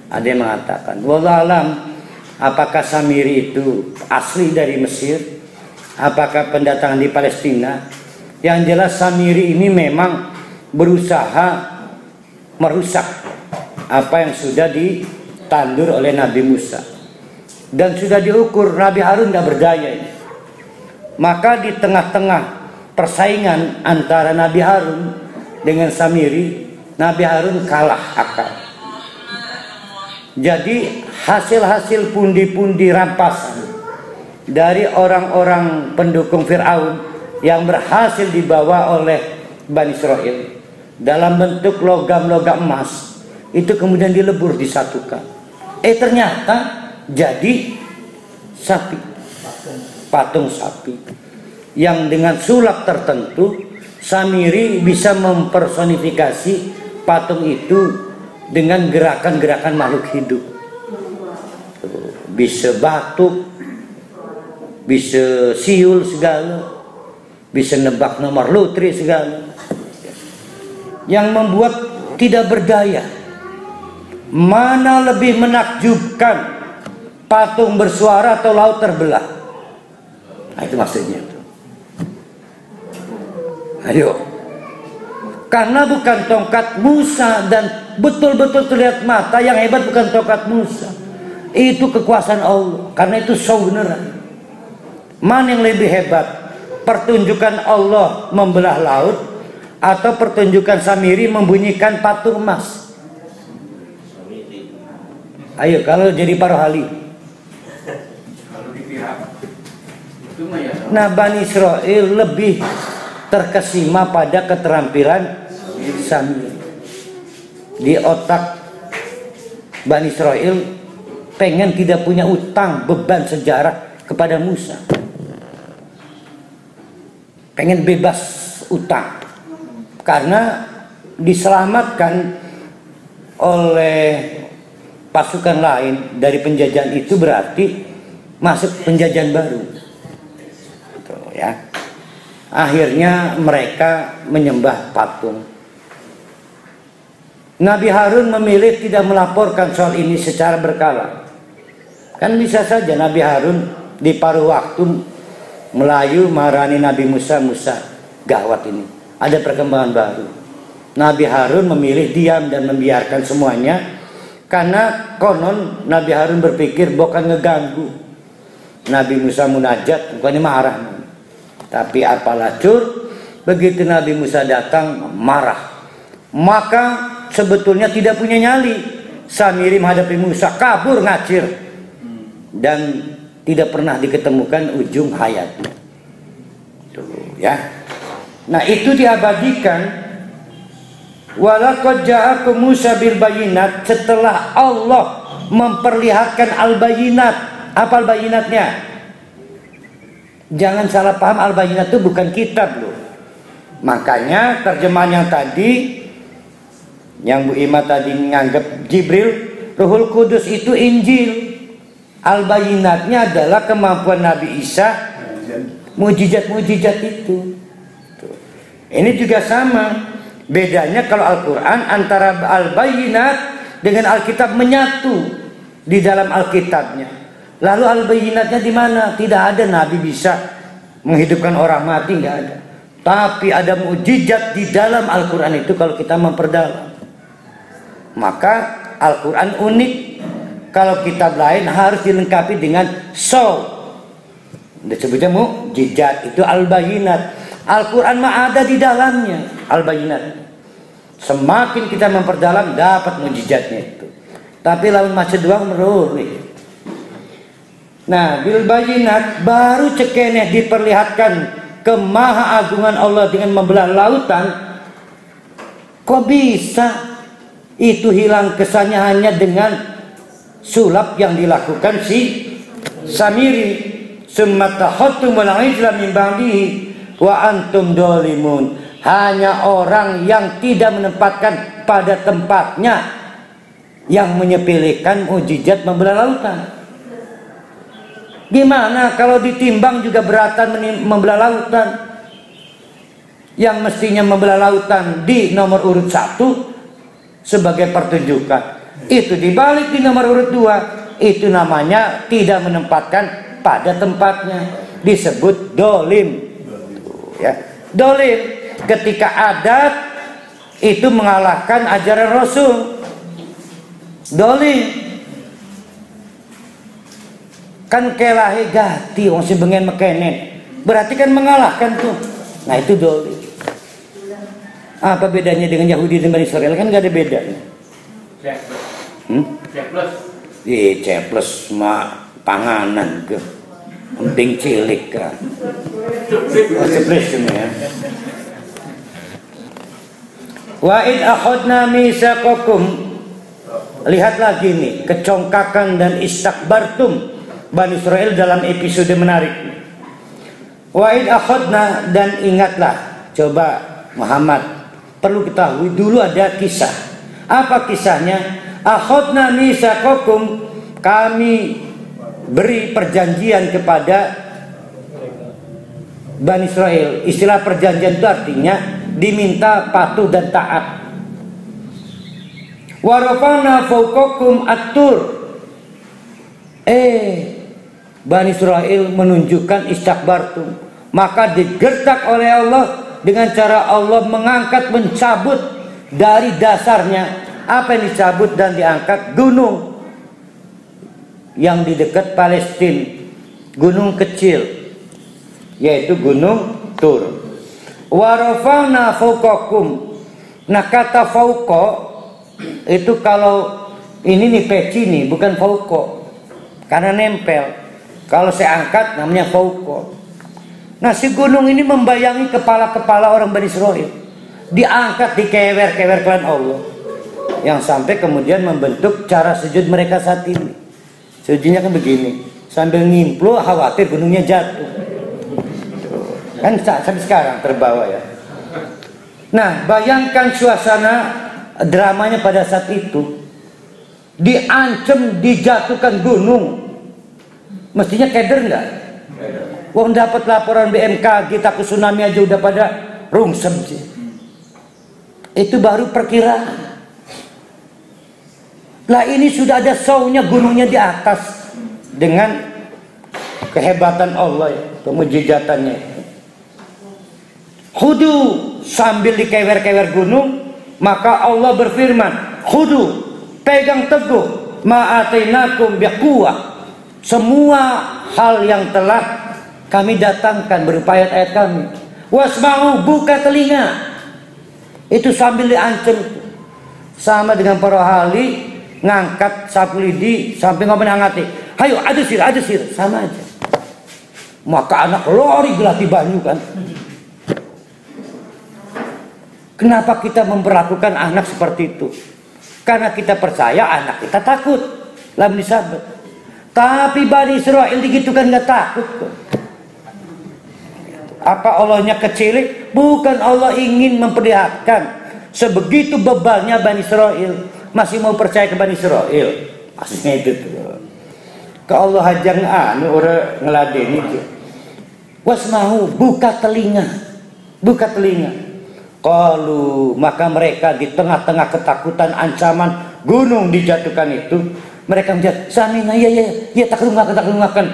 S3: Ada yang mengatakan, wallahualam, apakah Samiri itu asli dari Mesir? Apakah pendatangan di Palestina? Yang jelas Samiri ini memang berusaha merusak apa yang sudah ditandur oleh Nabi Musa. dan sudah diukur Nabi Harun tidak berdaya ini. Maka di tengah-tengah persaingan antara Nabi Harun dengan Samiri, Nabi Harun kalah akal. Jadi hasil-hasil pundi-pundi rampasan dari orang-orang pendukung Fir'aun yang berhasil dibawa oleh Bani Israel dalam bentuk logam-logam emas, itu kemudian dilebur, disatukan. Ternyata jadi sapi, patung sapi yang dengan sulap tertentu Samiri bisa mempersonifikasi patung itu dengan gerakan-gerakan makhluk hidup. Bisa batuk, bisa siul segala, bisa nebak nomor lotre segala, yang membuat tidak berdaya. Mana lebih menakjubkan, patung bersuara atau laut terbelah? Nah, itu maksudnya. Ayo, karena bukan tongkat Musa, dan betul-betul terlihat mata yang hebat bukan tongkat Musa, itu kekuasaan Allah. Karena itu beneran. Mana yang lebih hebat? Pertunjukan Allah membelah laut atau pertunjukan Samiri membunyikan patung emas? Ayo, kalau jadi parohali. Nah, Bani Israel lebih terkesima pada keterampilan Samiri. Di otak Bani Israel pengen tidak punya utang beban sejarah kepada Musa, pengen bebas utang karena diselamatkan oleh pasukan lain dari penjajahan. Itu berarti masuk penjajahan baru. Tuh, ya. Akhirnya mereka menyembah patung. Nabi Harun memilih tidak melaporkan soal ini secara berkala. Kan bisa saja Nabi Harun di paruh waktu Melayu marani Nabi Musa, gawat ini, ada perkembangan baru. Nabi Harun memilih diam dan membiarkan semuanya, karena konon Nabi Harun berpikir bukan ngeganggu Nabi Musa munajat, bukannya marah. Tapi apalah cur, begitu Nabi Musa datang marah. Maka sebetulnya tidak punya nyali. Samiri menghadapi Musa, kabur ngacir, dan tidak pernah diketemukan ujung hayatnya. Tuh, ya. Nah, itu diabadikan. Walaqad ja'akum Musa bil bayinat, setelah Allah memperlihatkan al-bayinat. Apa al-bayinatnya? Jangan salah paham, al-bayinat itu bukan kitab loh. Makanya terjemahan yang tadi, yang Bu Ima tadi menganggap Jibril, Ruhul Kudus itu Injil. Al-bayinatnya adalah kemampuan Nabi Isa, mujizat-mujizat itu. Tuh. Ini juga sama. Bedanya kalau Al-Quran antara Al-Bayinat dengan Alkitab menyatu di dalam Alkitabnya. Lalu Al-Bayinatnya di mana? Tidak ada Nabi bisa menghidupkan orang mati, nggak ada. Tapi ada mujizat di dalam Al-Quran itu kalau kita memperdalam. Maka Al-Quran unik. Kalau kitab lain harus dilengkapi dengan disebutnya mujizat, itu Al-Bayinat. Al-Quran mah ada di dalamnya Al-Bayinat. Semakin kita memperdalam dapat mujizatnya itu. Tapi lawan masa doang meruri. Nah, bil bayinat baru cekeneh diperlihatkan kemahaagungan Allah dengan membelah lautan. Kok bisa itu hilang kesannya hanya dengan sulap yang dilakukan si Samiri? Summatahottum wal-ijla min ba'dihi wa antum dolimun. Hanya orang yang tidak menempatkan pada tempatnya yang menyepelekan mujizat membelah lautan. Gimana kalau ditimbang juga beratan membelah lautan? Yang mestinya membelah lautan di nomor urut 1 sebagai pertunjukan, itu dibalik di nomor urut 2, itu namanya tidak menempatkan pada tempatnya, disebut dolim. Ya, dolim. Ketika adat itu mengalahkan ajaran Rasul, dolim. Kan kelahe gati wong si bengen mekenen. Berarti kan mengalahkan tuh. Nah itu dolim. Apa bedanya dengan Yahudi dan Bani Israel? Kan gak ada bedanya. Ceples mah panganan ke. Penting cilik kan. Ceples ya. Wa id akhadna mitsaqakum. Lihat lagi nih kecongkakan dan istakbartum Bani Israel dalam episode menarik. Wa id akhadna, dan ingatlah, coba Muhammad perlu ketahui dulu ada kisah. Apa kisahnya? Akhadna mitsaqakum, kami beri perjanjian kepada Bani Israel. Istilah perjanjian itu artinya diminta patuh dan taat. Wa rafa'na fawqakum at-tur. Bani Israel menunjukkan istakbartum, maka digertak oleh Allah dengan cara Allah mengangkat, mencabut dari dasarnya. Apa yang dicabut dan diangkat? Gunung yang di dekat Palestina, gunung kecil, yaitu gunung Tur. Wa rafa'na fawqakum. Nah kata fauqa itu kalau ini nih peci nih, bukan fauqa karena nempel. Kalau saya angkat namanya fauqa. Nah si gunung ini membayangi kepala-kepala orang Bani Israel, diangkat, dikewer-kewer kelan Allah, yang sampai kemudian membentuk cara sujud mereka saat ini. Sujudnya kan begini, sambil ngimplu khawatir gunungnya jatuh. Kan sampai sekarang terbawa ya. Nah bayangkan suasana dramanya pada saat itu. Diancam dijatuhkan gunung, mestinya keder nggak? Wong dapat laporan BMKG takut tsunami aja udah pada rungsem sih. Itu baru perkiraan. Lah ini sudah ada show-nya, gunungnya di atas dengan kehebatan Allah ya, kemujizatannya. Khudu, sambil dikewer-kewer gunung, maka Allah berfirman, khudu, pegang teguh, ma'atainakum biquwwah. Semua hal yang telah kami datangkan berupa ayat-ayat kami. Wasma'u, buka telinga. Itu sambil diancam. Sama dengan para ahli ngangkat sapu lidi sampai ngomong ngangati. Hayo adusir, sama aja. Maka anak lori gelati banyu kan. Kenapa kita memperlakukan anak seperti itu? Karena kita percaya anak kita takut. Lam disabet. Tapi Bani Israel digitukan nggak takut kok. Apa Allahnya kecil? Bukan, Allah ingin memperlihatkan sebegitu bebalnya Bani Israel. Masih mau percaya ke Bani Israel? Maksudnya itu tuh. Ke Allah hajang orang ngeladeni itu. Wasmahu, buka telinga. Buka telinga. Qalu, maka mereka di tengah-tengah ketakutan, ancaman gunung dijatuhkan itu, mereka menjawab, samina ya taklungakan.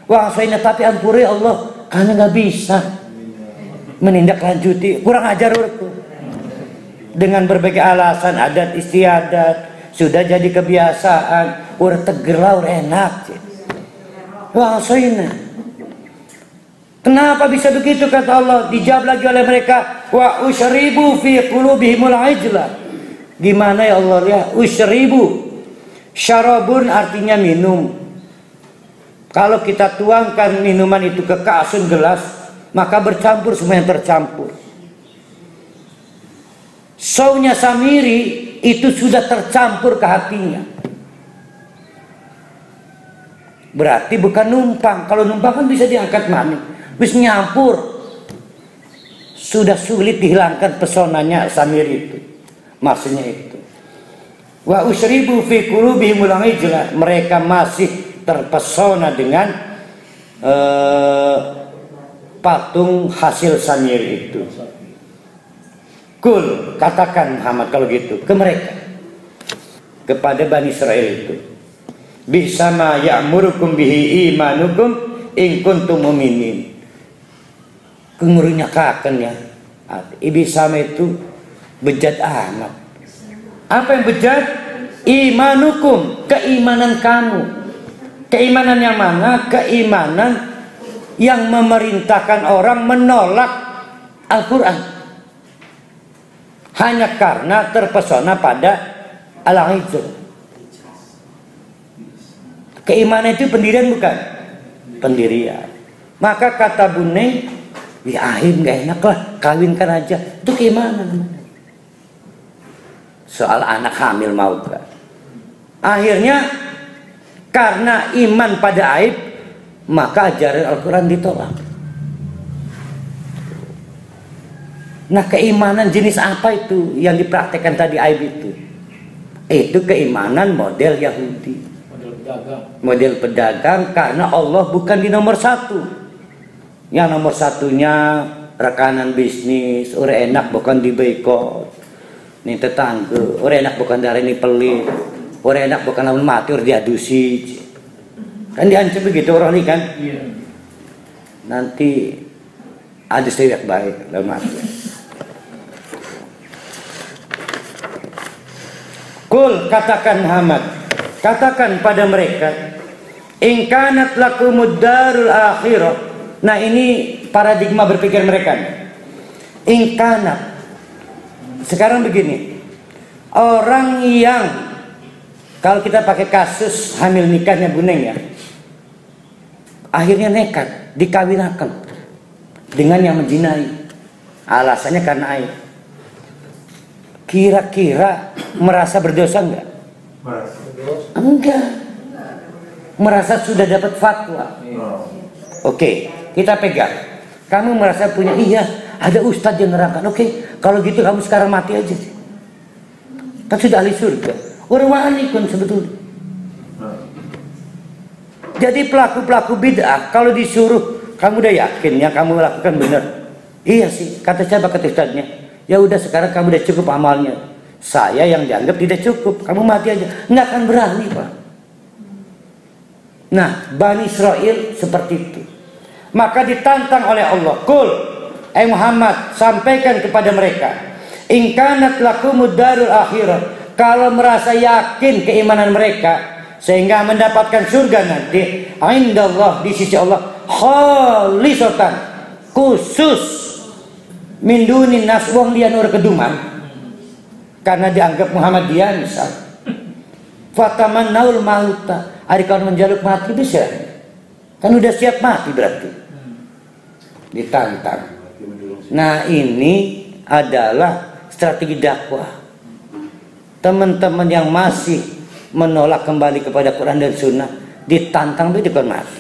S3: Wah saya tapi ampuri Allah, karena nggak bisa menindaklanjuti, kurang ajar urku. Dengan berbagai alasan adat istiadat sudah jadi kebiasaan, urut tegerlah urut enak. Wah saya kenapa bisa begitu kata Allah? Dijawab lagi oleh mereka, wa usyribu fi qulubihimul ijla. Gimana ya Allah ya? Usyribu, syarabun artinya minum. Kalau kita tuangkan minuman itu ke kasun gelas, maka bercampur semua yang tercampur. Saunya Samiri itu sudah tercampur ke hatinya. Berarti bukan numpang. Kalau numpang kan bisa diangkat manik. Bis nyampur, sudah sulit dihilangkan pesonanya Samiri itu. Maksudnya itu. Wa usyribu fi qulubihimul ijla, mereka masih terpesona dengan patung hasil Samiri itu. Kul, katakan Muhammad kalau gitu ke mereka, kepada Bani Israel itu. Bisama ya'murukum bihi imanukum in kuntum mu'minin. Kengurinya kaken ya. Ibi sama itu bejat amat. Apa yang bejat? Imanukum, keimanan kamu. Keimanan yang mana? Keimanan yang memerintahkan orang menolak Al-Quran hanya karena terpesona pada al-ijaz. Keimanan itu pendirian bukan? Pendirian. Maka kata Bunai, ya ahim gak enak lah, kawinkan aja. Itu keimanan. Soal anak hamil mau gak? Akhirnya karena iman pada aib, maka ajaran Al-Quran ditolak. Nah, keimanan jenis apa itu yang dipraktekkan tadi aib itu? Itu keimanan model Yahudi, model pedagang, karena Allah bukan di nomor satu. Yang nomor satunya rekanan bisnis, orang enak bukan di boykot. Ini tetangga, orang enak bukan dari ini pelit, orang enak bukan lamun mati orang diadusi. Kan diancam begitu orang ini kan. Nanti ada sewek baik dalam mati. Kul, katakan Muhammad, katakan pada mereka, in kanat lakumud darul akhirah. Nah, ini paradigma berpikir mereka. In kanat. Sekarang begini, orang yang kalau kita pakai kasus hamil nikahnya Buneng ya, akhirnya nekat dikawinakan dengan yang menzinai, alasannya karena aib. Kira-kira merasa berdosa enggak? Enggak. Merasa sudah dapat fatwa. Oke, kita pegang. Kamu merasa punya, iya, ada ustadz yang nerangkan. Oke, kalau gitu kamu sekarang mati aja. Kan sudah ahli surga. Orang wali kan sebetulnya. Jadi pelaku-pelaku bid'ah kalau disuruh, kamu udah yakin yang kamu lakukan benar? Iya sih, kata siapa? Kata ustadznya. Ya udah, sekarang kamu udah cukup amalnya. Saya yang dianggap tidak cukup, kamu mati aja. Nggak akan berani, Pak. Nah, Bani Israel seperti itu. Maka ditantang oleh Allah, Qul, Muhammad, sampaikan kepada mereka, in kanat lakumud darul akhirah. Kalau merasa yakin keimanan mereka sehingga mendapatkan surga nanti, indallah, di sisi Allah, khalisatan, khusus, min dunin nas, wong liya nur keduman, karena dianggap Muhammadiyah misal, fatamannaul mauta, hari kalau menjaluk mati bisa, kan udah siap mati berarti. Ditantang. Nah, ini adalah strategi dakwah. Teman-teman yang masih menolak kembali kepada Quran dan Sunnah, ditantang itu kan mati.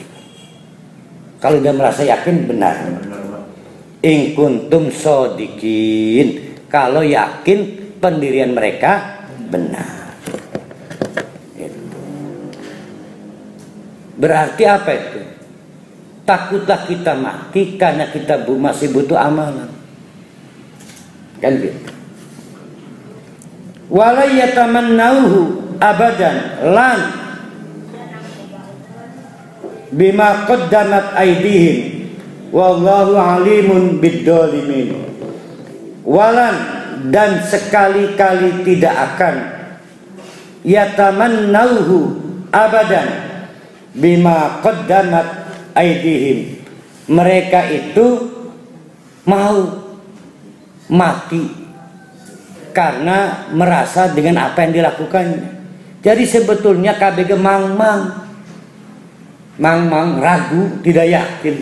S3: Kalau dia merasa yakin benar. In kuntum shodiqin, kalau yakin pendirian mereka benar. Berarti apa itu? Takutlah kita mati karena kita masih butuh amalan. Kan gitu. Wala yatamannauhu abadan lan bima qaddamat aydihim wallahu alimun bidzalimin. Walan, dan sekali-kali tidak akan, yatamannauhu abadan bima qaddamat aydihim, mereka itu mau mati karena merasa dengan apa yang dilakukannya. Jadi sebetulnya KBG mang-mang ragu, tidak yakin.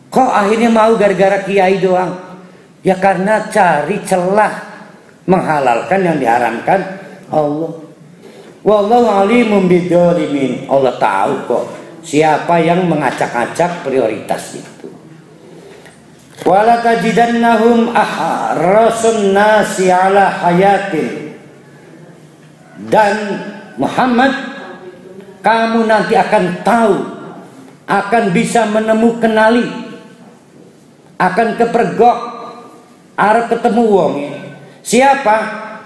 S3: Kok akhirnya mau gara-gara kiai doang? Ya karena cari celah menghalalkan yang diharamkan Allah. Wallahu alimun bidzalimin. Allah tahu kok siapa yang mengacak-acak prioritas itu. Wala tajidannahum ahrasun nasi ala hayatin. Dan Muhammad, kamu nanti akan tahu, akan bisa menemukan, akan kepergok, arep ketemu wong. Siapa?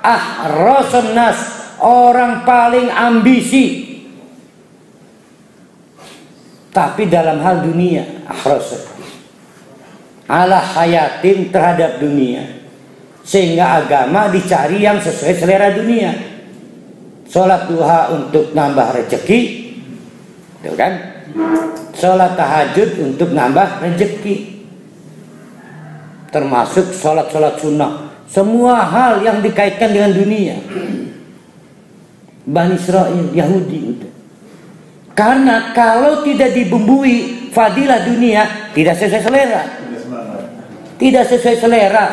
S3: Ahrasun nas, orang paling ambisi. Tapi dalam hal dunia, ahrasun ala hayatin, terhadap dunia, sehingga agama dicari yang sesuai selera dunia. Sholat duha untuk nambah rezeki, Tuh kan? Sholat tahajud untuk nambah rezeki, termasuk sholat-sholat sunnah, semua hal yang dikaitkan dengan dunia. Bani Israil, Yahudi udah. Karena kalau tidak dibumbui fadilah dunia, tidak sesuai selera. Tidak sesuai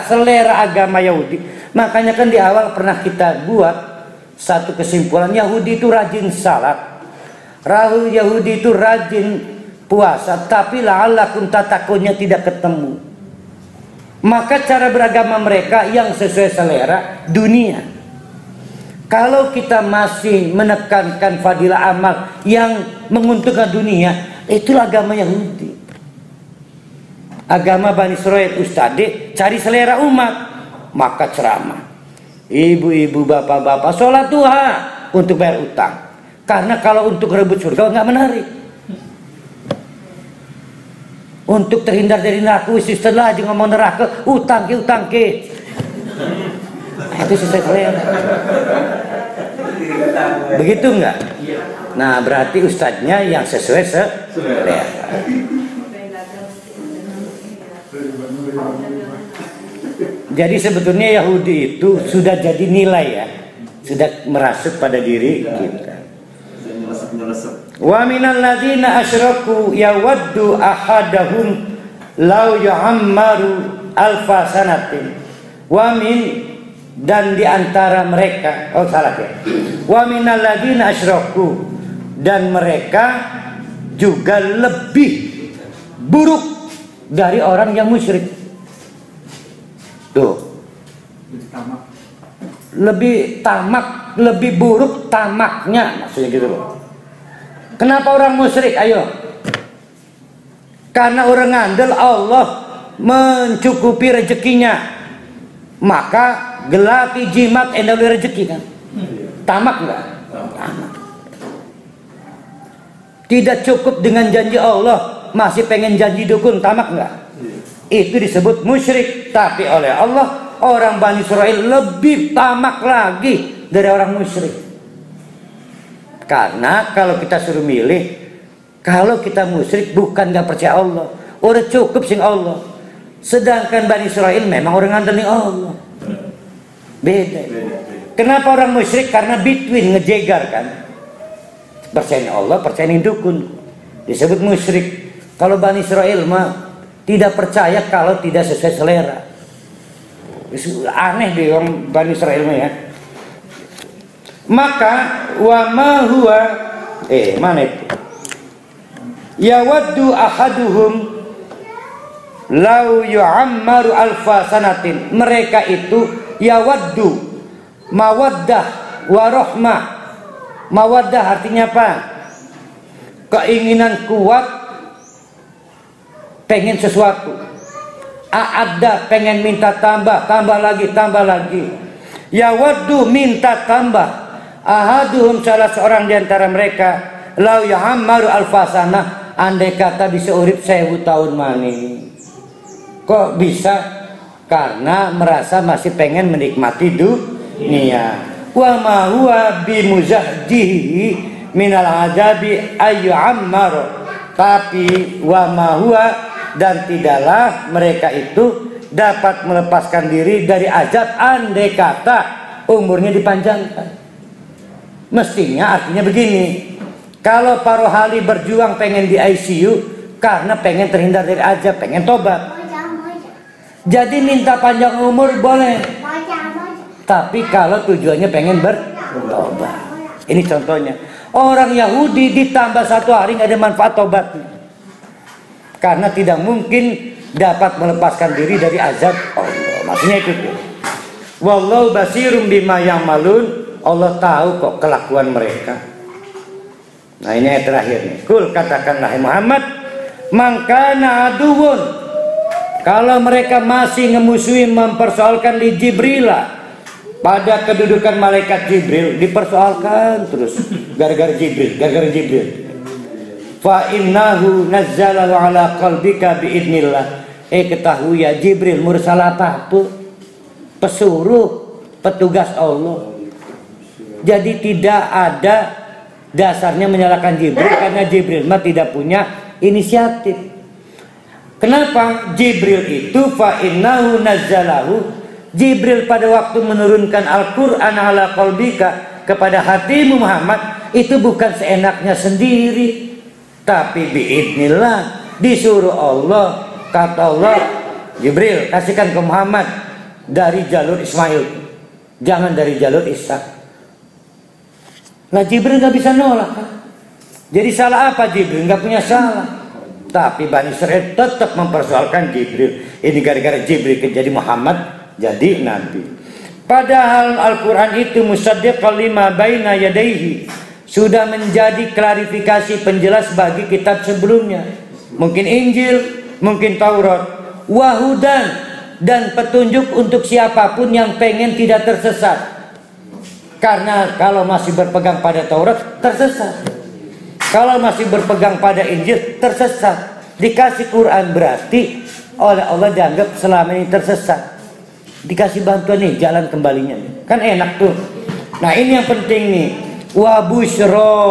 S3: selera agama Yahudi. Makanya kan di awal pernah kita buat satu kesimpulan, Yahudi itu rajin salat, Yahudi itu rajin puasa, tapi la'allakum tattaqunnya tidak ketemu. Maka cara beragama mereka yang sesuai selera dunia. Kalau kita masih menekankan fadilah amal yang menguntungkan dunia, itulah agama Yahudi. Agama Bani Israil ustadz cari selera umat, maka ceramah. Ibu-ibu, bapak-bapak sholat duha untuk bayar utang. Karena kalau untuk rebut surga nggak menarik. Untuk terhindar dari neraka, setelah aja ngomong neraka, utang ke. Itu sesuai selera. Begitu enggak? Nah, berarti ustadznya yang sesuai selera. Jadi sebetulnya Yahudi itu sudah jadi nilai ya, sudah merasuk pada diri kita. Wa minal ladzina asyraku yawaddu ahadahum law yu'ammaru alfa sanatin. Wa min, dan di antara mereka, oh salah ya. Wa minal ladzina asyraku, dan mereka juga lebih buruk dari orang yang musyrik. Tuh. Lebih tamak, lebih buruk tamaknya, maksudnya gitu loh. Kenapa orang musyrik? Ayo. Karena orang ngandel Allah mencukupi rezekinya, maka gelapi jimat endal rezeki kan. Tamak enggak? Tamak. Tidak cukup dengan janji Allah, masih pengen janji dukun, tamak enggak? Itu disebut musyrik. Tapi oleh Allah, orang Bani Israil lebih tamak lagi dari orang musyrik. Karena kalau kita suruh milih, kalau kita musyrik bukan gak percaya Allah, udah cukup sing Allah. Sedangkan Bani Israil memang orang ngandelin Allah. Beda. Kenapa orang musyrik? Karena between, ngejegar kan. Percaya Allah, percaya dukun, disebut musyrik. Kalau Bani Israil mah tidak percaya kalau tidak sesuai selera. Aneh deh orang Bani Israil mah ya. Maka wa ma huwa mana itu? Yawaddu ahaduhum lau yu'ammaru alfa sanatin. Mereka itu yawaddu, mawaddah wa rahmah. Mawaddah artinya apa? Keinginan kuat, pengen sesuatu. A'adda, pengen minta tambah lagi. Yawaddu, minta tambah. Ahaduhum, salah seorang di antara mereka, lau yu'ammaru alfasana, andai kata bisa urip 1000 tahun mani. Kok bisa? Karena merasa masih pengen menikmati dunia. Wa ma huwa bimuzahjihi minal adabi ayyu'ammaru. Tapi wa ma huwa, dan tidaklah mereka itu dapat melepaskan diri dari azab andai kata umurnya dipanjangkan. Mestinya artinya begini, kalau para rohani berjuang pengen di ICU karena pengen terhindar dari azab, pengen tobat, jadi minta panjang umur boleh. Tapi kalau tujuannya pengen bertobat, ini contohnya. Orang Yahudi ditambah 1 hari nggak ada manfaat tobatnya, karena tidak mungkin dapat melepaskan diri dari azab Allah. Maksudnya itu. Wallahu basirum bima ya'malun. Allah tahu kok kelakuan mereka. Nah ini ayat terakhir nih. Kul, katakanlah Muhammad, mangkana aduun. Kalau mereka masih ngemusuhi, mempersoalkan di Jibrilah, pada kedudukan malaikat Jibril, dipersoalkan terus gara-gara Jibril. Fa innahu nazzalahu ala qalbika biidnillah. Ketahui ya, Jibril mursal apa? Pesuruh, petugas Allah. Jadi tidak ada dasarnya menyalahkan Jibril karena Jibril mah tidak punya inisiatif. Kenapa? Jibril itu fa innahu nazzalahu, Jibril pada waktu menurunkan Al-Qur'an ala qalbika, kepada hatimu Muhammad, itu bukan seenaknya sendiri, tapi biidnillah, disuruh Allah. Kata Allah, Jibril kasihkan ke Muhammad dari jalur Ismail, jangan dari jalur Ishak. Nah Jibril nggak bisa nolak kan? Jadi salah apa Jibril? Nggak punya salah. Tapi Bani Israil tetap mempersoalkan Jibril. Ini gara-gara Jibril jadi Muhammad jadi Nabi. Padahal Al-Quran itu musaddiqan lima baina yadayhi, sudah menjadi klarifikasi penjelas bagi kitab sebelumnya. Mungkin Injil, mungkin Taurat. Wahudan, dan petunjuk untuk siapapun yang pengen tidak tersesat. Karena kalau masih berpegang pada Taurat tersesat, kalau masih berpegang pada Injil tersesat. Dikasih Quran berarti oleh Allah dianggap selama ini tersesat. Dikasih bantuan nih jalan kembalinya nih. Kan enak tuh. Nah ini yang penting nih. Wa busyra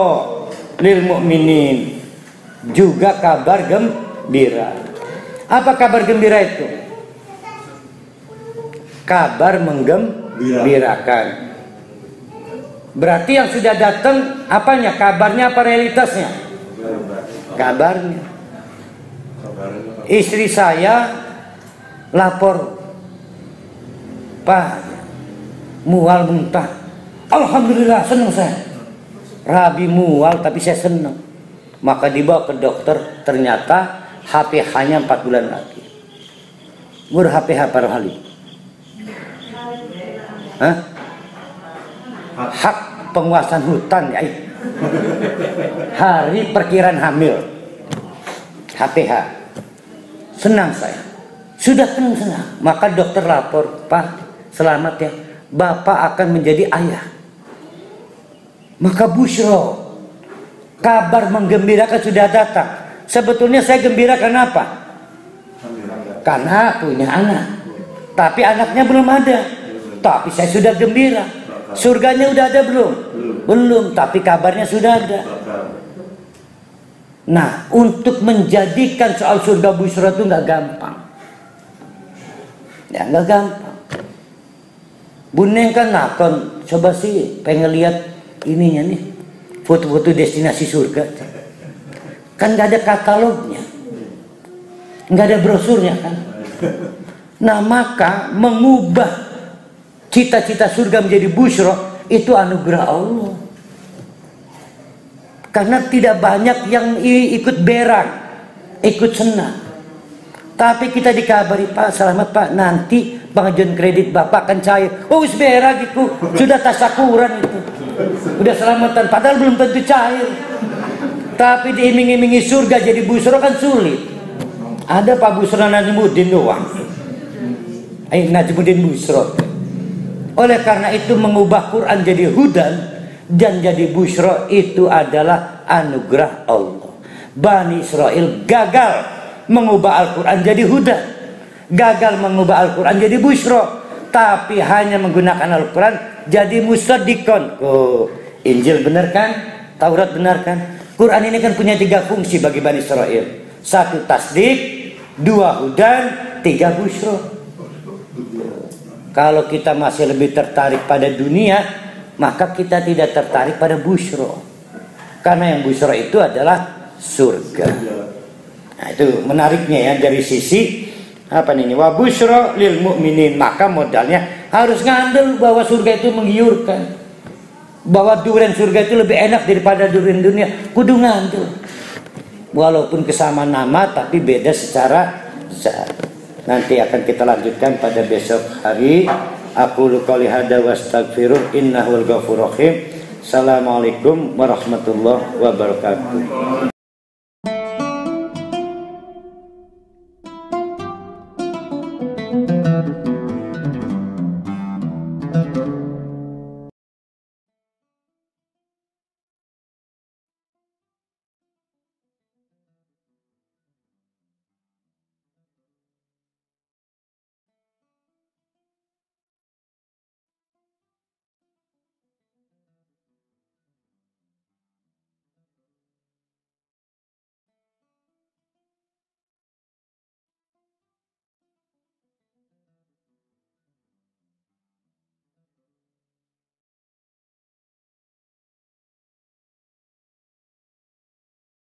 S3: lil mu'minin, juga kabar gembira. Apa kabar gembira itu? Kabar menggembirakan. Berarti yang sudah datang apanya? Kabarnya apa realitasnya? Kabarnya. Istri saya lapor, Pak, mual muntah. Alhamdulillah, senang saya. Rabi mual tapi saya senang. Maka dibawa ke dokter, ternyata HPH-nya 4 bulan lagi. Mur HPH para hali. Hah? Hak penguasaan hutan ya. Hari perkiraan hamil. HPH. Senang saya. Sudah senang. Maka dokter lapor, Pak, selamat ya, Bapak akan menjadi ayah. Maka busyra, kabar menggembirakan sudah datang. Sebetulnya saya gembira kenapa? Karena punya anak. Tapi anaknya belum ada. Tapi saya sudah gembira. Surganya udah ada belum? Belum, tapi kabarnya sudah ada. Nah, untuk menjadikan soal surga busyra itu nggak gampang. Ya nggak gampang. Buneng kan nakon, coba sih pengen lihat ininya nih, foto-foto destinasi surga. Kan nggak ada katalognya, nggak ada brosurnya kan. Nah maka mengubah cita-cita surga menjadi busyra itu anugerah Allah. Karena tidak banyak yang ikut berang, ikut senang. Tapi kita dikabari, Pak, selamat Pak, nanti pengajuan kredit Bapak akan cair. Oh, wis berang gitu, sudah tasakuran itu. Udah selamatan, padahal belum tentu cair. Tapi diiming-imingi surga jadi busyra kan sulit. Ada Pak Busra Najmuddin doang. Najmuddin Busra. Oleh karena itu mengubah Quran jadi hudan dan jadi busyra itu adalah anugerah Allah. Bani Israel gagal mengubah Al-Quran jadi hudan, gagal mengubah Al-Quran jadi busyra, tapi hanya menggunakan Al-Quran jadi musaddiqon. Oh, Injil benar kan? Taurat benar kan? Quran ini kan punya 3 fungsi bagi Bani Israel. 1 tasdik, 2 hudan, 3 busyra. Kalau kita masih lebih tertarik pada dunia, maka kita tidak tertarik pada busyra. Karena yang busyra itu adalah surga. Nah, itu menariknya ya dari sisi apa nih? Wa busyra lil mu'minin, maka modalnya harus ngandel bahwa surga itu menggiurkan. Bahwa durian surga itu lebih enak daripada durian dunia, kudu ngandel. Walaupun kesamaan nama tapi beda secara zat. Nanti akan kita lanjutkan pada besok hari. Aku qouli hadza wa astaghfiruh innahu al-ghafurur rahim. Assalamualaikum warahmatullahi wabarakatuh.